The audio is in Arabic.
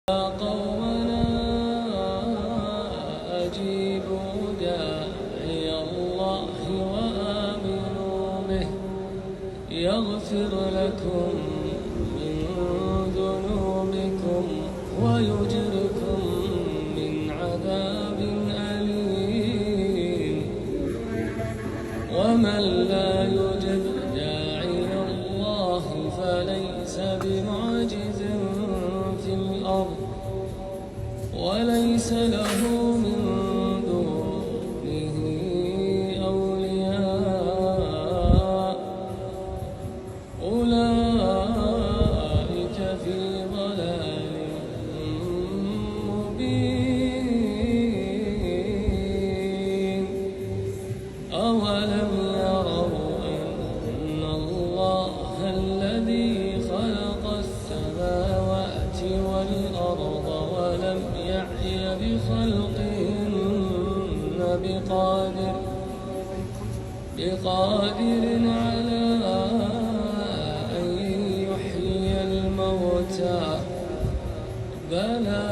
يا قومنا أجيبوا داعي الله وآمنوا به يغفر لكم من ذنوبكم ويجركم من عذاب أليم. ومن لا يجب داعي الله فليس بمعجز في الأرض وليس له من دونه أولياء أولئك في ضلال مبين. أولم يروا أن الله الذي خلق السماوات والأرض ولم يعي بخلقهن بقادر على أن يحيي الموتى بلى